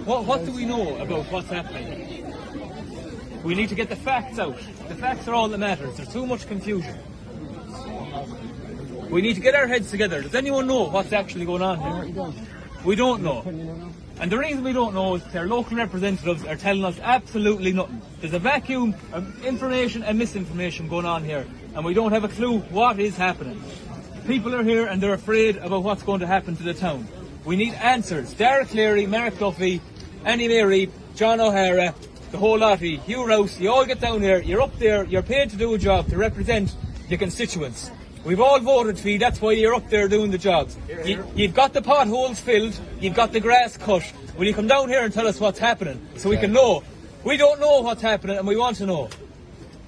What do we know about what's happening? We need to get the facts out. The facts are all that matters. There's too much confusion. We need to get our heads together. Does anyone know what's actually going on here? We don't know. And the reason we don't know is their local representatives are telling us absolutely nothing. There's a vacuum of information and misinformation going on here, and we don't have a clue what is happening. People are here and they're afraid about what's going to happen to the town. We need answers. Dara Cleary, Mark Duffy, Annie Mary, John O'Hara, the whole lot of you, Hugh Rouse, you all get down here, you're up there, you're paid to do a job, to represent your constituents. We've all voted for you, that's why you're up there doing the jobs. You've got the potholes filled, you've got the grass cut. Will you come down here and tell us what's happening so we can know? We don't know what's happening and we want to know.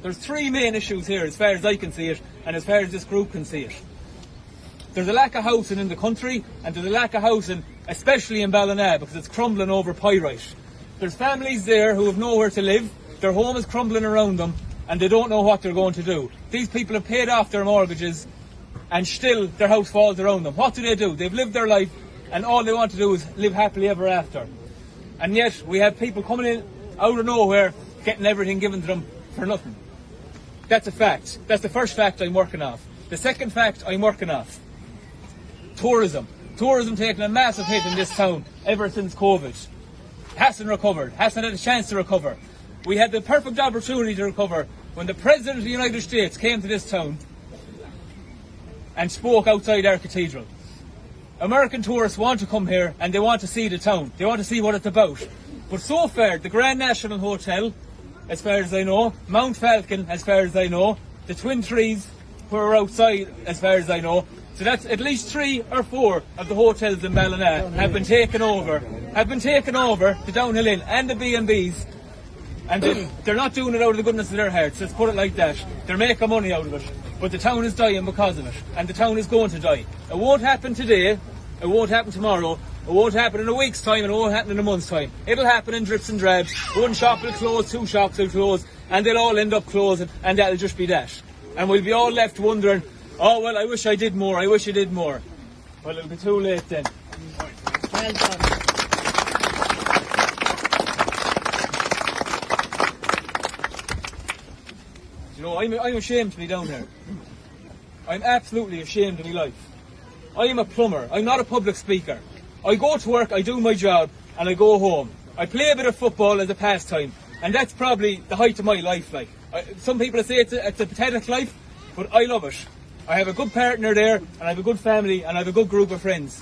There's three main issues here as far as I can see it and as far as this group can see it. There's a lack of housing in the country and there's a lack of housing especially in Ballina because it's crumbling over pyrite. There's families there who have nowhere to live, their home is crumbling around them and they don't know what they're going to do. These people have paid off their mortgages and still their house falls around them. What do? They've lived their life and all they want to do is live happily ever after. And yet we have people coming in out of nowhere getting everything given to them for nothing. That's a fact. That's the first fact I'm working off. The second fact I'm working off. Tourism. Tourism taking a massive hit in this town ever since COVID. Hasn't recovered, hasn't had a chance to recover. We had the perfect opportunity to recover when the President of the United States came to this town and spoke outside our cathedral. American tourists want to come here and they want to see the town. They want to see what it's about. But so far, the Grand National Hotel, as far as I know, Mount Falcon, as far as I know, the Twin Trees, who are outside, as far as I know, so that's at least 3 or 4 of the hotels in Ballina have been taken over. The Downhill Inn and the B&Bs, and they're not doing it out of the goodness of their hearts. Let's put it like that. They're making money out of it, but the town is dying because of it, and the town is going to die. It won't happen today. It won't happen tomorrow. It won't happen in a week's time, and it won't happen in a month's time. It'll happen in drips and drabs. One shop will close, 2 shops will close, and they'll all end up closing, and that'll just be that. And we'll be all left wondering, oh, well, I wish I did more, I wish I did more. Well, it'll be too late then. Well done. You know, I'm ashamed to be down here. I'm absolutely ashamed of my life. I am a plumber, I'm not a public speaker. I go to work, I do my job, and I go home. I play a bit of football as a pastime, and that's probably the height of my life. Like some people say it's a pathetic life, but I love it. I have a good partner there, and I have a good family, and I have a good group of friends.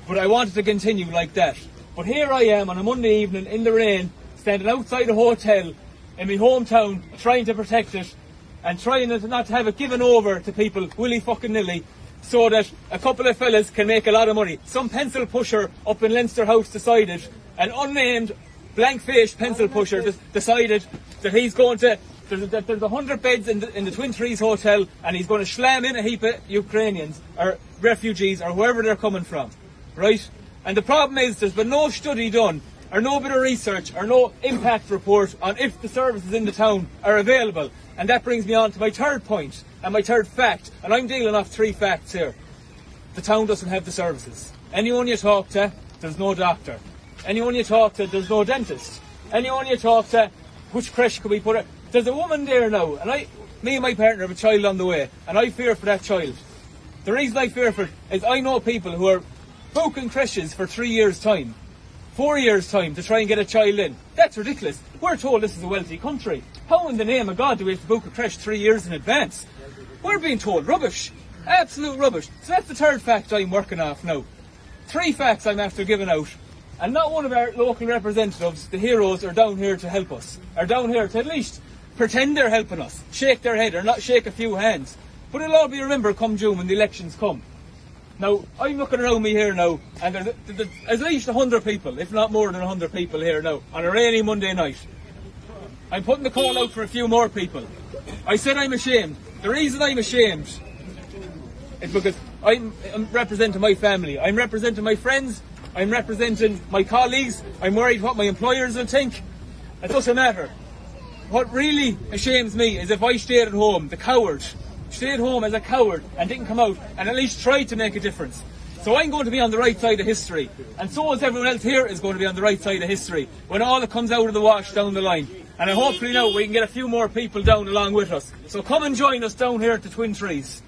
But I wanted to continue like that. But here I am on a Monday evening in the rain, standing outside a hotel in my hometown, trying to protect it, and trying not to have it given over to people willy-fucking-nilly, so that a couple of fellas can make a lot of money. Some pencil pusher up in Leinster House decided, an unnamed blank-faced pencil pusher decided that he's going to, there's 100 beds in the Twin Trees Hotel, and he's going to slam in a heap of Ukrainians, or refugees, or wherever they're coming from, right? And the problem is there's been no study done, or no bit of research, or no impact report on if the services in the town are available. And that brings me on to my third point, and my third fact, and I'm dealing off 3 facts here. The town doesn't have the services. Anyone you talk to, there's no doctor. Anyone you talk to, there's no dentist. Anyone you talk to, which creche could we put it? There's a woman there now, and me and my partner have a child on the way, and I fear for that child. The reason I fear for it is I know people who are booking creches for 3 years' time, 4 years' time to try and get a child in. That's ridiculous. We're told this is a wealthy country. How in the name of God do we have to book a creche 3 years in advance? We're being told rubbish. Absolute rubbish. So that's the third fact I'm working off now. 3 facts I'm after giving out. And not one of our local representatives, the heroes, are down here to help us. Are down here to at least pretend they're helping us. Shake their head or not shake a few hands. But it'll all be remembered come June when the elections come. Now, I'm looking around me here now, and there's at least 100 people, if not more than 100 people here now, on a rainy Monday night. I'm putting the call out for a few more people. I said I'm ashamed. The reason I'm ashamed is because I'm representing my family. I'm representing my friends. I'm representing my colleagues. I'm worried what my employers will think. It doesn't matter. What really ashames me is if I stayed at home, the coward, stayed home as a coward and didn't come out and at least tried to make a difference. So I'm going to be on the right side of history, and so is everyone else here is going to be on the right side of history when all it comes out of the wash down the line. And hopefully now we can get a few more people down along with us. So come and join us down here at the Twin Trees.